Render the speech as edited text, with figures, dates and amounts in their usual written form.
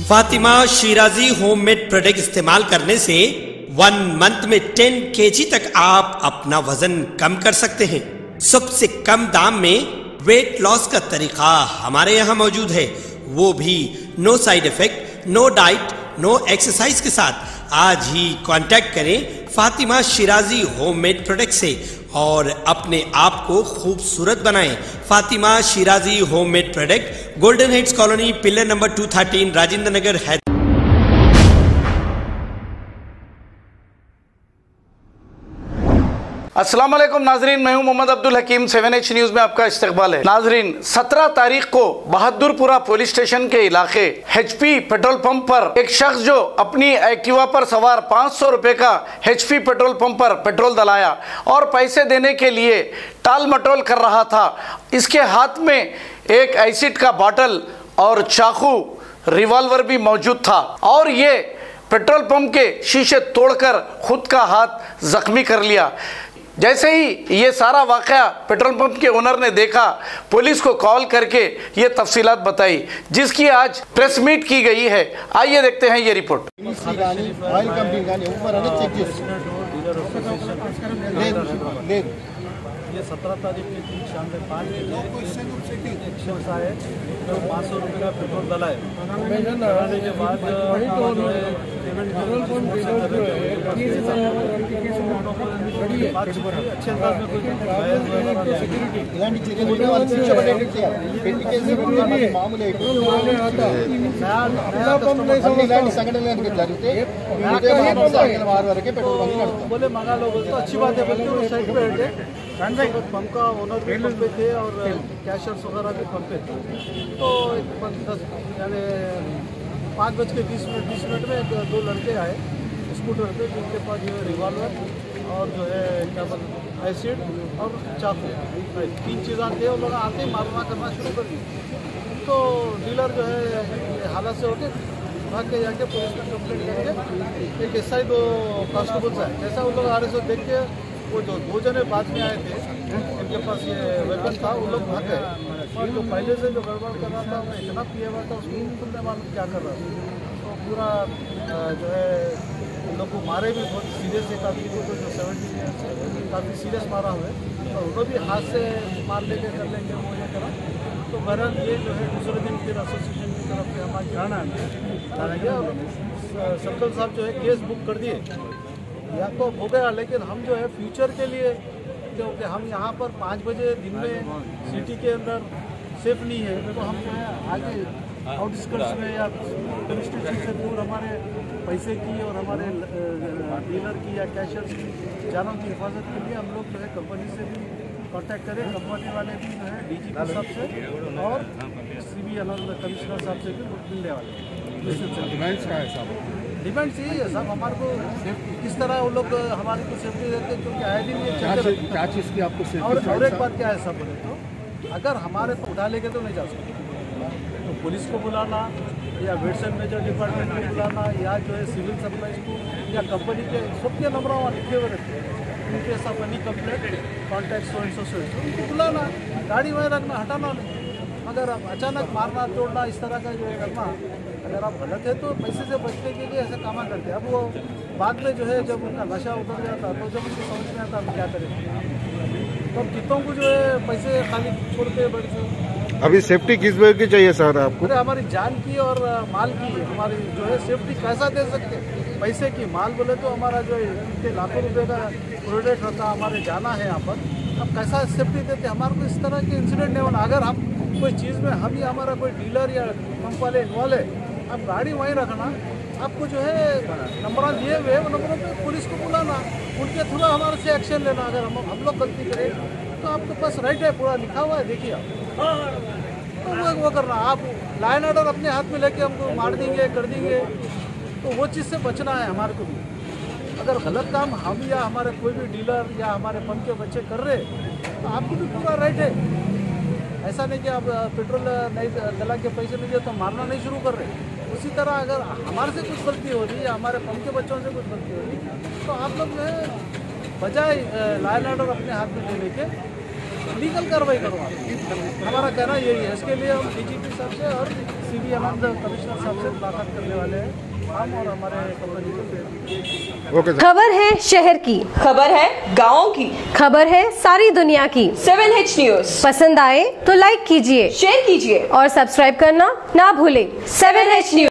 Fatima Shirazi homemade product इस्तेमाल करने से 1 मंथ में 10 kg तक आप अपना वजन कम कर सकते हैं। सबसे कम दाम में वेट लॉस का तरीका हमारे यहाँ मौजूद है, वो भी no side effect, no diet, no exercise के साथ। आज ही कांटेक्ट करें फातिमा शिराजी होममेड प्रोडक्ट से और अपने आप को खूबसूरत बनाएं। Fatima Shirazi homemade product, golden heads colony, pillar number 213, Rajendra Nagar, Hyderabad. अस्सलाम वालेकुम नाजरीन, मैं हूं मोहम्मद अब्दुल हकीम। 7H न्यूज़ में आपका इस्तकबाल है। नाजरीन, 17 तारीख को बहादुरपुरा पुलिस स्टेशन के इलाके HP पेट्रोल पंप पर एक शख्स जो अपनी एक्टिवा पर सवार 500 रुपए का HP पेट्रोल पंप पर पेट्रोल डलाया और पैसे देने के लिए टाल मटोल कर रहा था। इसके हाथ में एक एसिड का बॉटल और चाकू, रिवॉल्वर भी मौजूद था और ये पेट्रोल पंप के शीशे तोड़कर खुद का हाथ जख्मी कर लिया। जैसे ही ये सारा वाक़या पेट्रोल पंप के ओनर ने देखा, पुलिस को कॉल करके ये तफसीलात बताई, जिसकी आज प्रेस मीट की गई है। आइए देखते हैं ये रिपोर्ट। ये 17 तारीख की शाम में 5 बजे एक शख्स आए तो 500 रुपये का पेट्रोल डलाए। डलाने के बाद अच्छे अंदाज में बोले मंगा लो, बोलते अच्छी बात है, बोलते साइड पे हटे। पंप का ओनर भी पंप पे थे और कैशर्स वगैरह भी पंप पे थे। तो 5:20 में 2 लड़के आए स्कूटर पे, जिनके पास जो है रिवॉल्वर और जो है क्या बोलते एसिड और चाकू, 3 चीज़ें थे। वो लोग आते ही मारना करना शुरू कर दिए। तो डीलर जो है हालत से होके भाग के जाके पुलिस में कंप्लेंट करके एक SI 2 कांस्टेबल्स आए। जैसा वो लोग आ रहे थे देख के, वो जो 2 जने बाद में आए थे, इनके पास ये वेपन था, वो लोग भाग गए। और जो पहले से जो गड़बड़ कर रहा था, मैं इतना पिया हुआ था, उसको खुद नहीं मालूम क्या कर रहा था। तो पूरा जो है उन लोग को मारे भी बहुत सीरियस है। काफ़ी को तो जो 70 ईयर्स है काफ़ी सीरियस मारा हुआ है, और उनको भी हाथ से मार लेके कर लेंगे वो ये करा। तो बहरहाल ये जो है दूसरे दिन फिर एसोसिएशन की तरफ से हमारे सर्कल साहब जो है केस बुक कर दिए। या तो हो गया, लेकिन हम जो है फ्यूचर के लिए, क्योंकि हम यहाँ पर 5 बजे दिन में सिटी के अंदर सेफ नहीं है, तो हम जो है आगे आउटस्कर्ट्स में या पुलिस स्टेशन से दूर हमारे पैसे की और हमारे डीलर की या कैशियर्स की जानों की हिफाजत के लिए हम लोग जो है कंपनी से भी कांटेक्ट करें। कंपनी वाले भी जो है DGP साहब से और CB कमिश्नर साहब से भी मिलने वाले। डिमांड्स क्या है साहब? डिमांड्स यही है साहब, हमारे को किस तरह वो लोग हमारी को सेफ्टी देते हैं, क्योंकि आए दिन ये क्या चीज़ की आपको सेफ्टी। और एक बात क्या है साहब, बोले तो अगर हमारे उठा लेके तो नहीं जा सकते, तो पुलिस को बुलाना या वेट्स एंड मेजर डिपार्टमेंट को बुलाना या जो है सिविल सप्लाईज को या कंपनी के सबके नंबर वहाँ लिखे हुए रहते हैं। उनके साथ any complaint contact so and so उनको बुलाना, गाड़ी वहीं रखना, हटाना नहीं। मगर अब अचानक मारना तोड़ना इस तरह का जो है करना, अगर आप गलत है तो पैसे से बचने के लिए ऐसा काम करते हैं। अब वो बाद में जो है जब उनका नशा उतर जाता तो जब उनको समझ में आता हम क्या करें, तो कितों को जो है पैसे खाली छोड़ते बढ़ से। अभी सेफ्टी किस वजह की चाहिए सर आपको? अरे हमारी जान की और माल की, हमारी जो है सेफ्टी कैसा दे सकते, पैसे की। माल बोले तो हमारा जो है इतने लाखों रुपए का प्रोडक्ट होता, हमारे जाना है यहाँ पर, अब कैसा सेफ्टी देते। हमारे को इस तरह के इंसिडेंट नहीं होना। अगर हम कोई चीज़ में हम या हमारा कोई डीलर या पंप वाले इन्वॉल्व है, आप गाड़ी वहीं रखना, आपको जो है नंबर दिए हुए वो नंबरों पे पुलिस को बुलाना, उनके थ्रू हमारे से एक्शन लेना। अगर हम लोग गलती करें तो आपके पास राइट है, पूरा लिखा हुआ है, देखिए आप, तो वो करना। आप लाइन ऑर्डर अपने हाथ में लेके हमको मार देंगे कर देंगे, तो वो चीज़ से बचना है हमारे को भी। अगर गलत काम हम या हमारे कोई भी डीलर या हमारे पंप के बच्चे कर रहे, तो आपको भी पूरा राइट है। ऐसा नहीं कि आप पेट्रोल नहीं डला के पैसे नहीं दिए तो मारना नहीं शुरू कर रहे। उसी तरह अगर हमारे से कुछ गलती हो रही है या हमारे पंप के बच्चों से कुछ गलती हो रही है, तो आप लोग जो है बजाय लॉ एंड ऑर्डर अपने हाथ में लेने के लीगल कार्रवाई करो। हमारा कहना यही है। इसके लिए हम DGP साहब से और जल्दी हम कमिश्नर साहब से मुलाकात करने वाले हैं, हम और हमारे कंपनी के। Okay sir. खबर है शहर की, खबर है गाँव की, खबर है सारी दुनिया की। 7H न्यूज पसंद आए तो लाइक कीजिए, शेयर कीजिए और सब्सक्राइब करना ना भूलें। 7H news.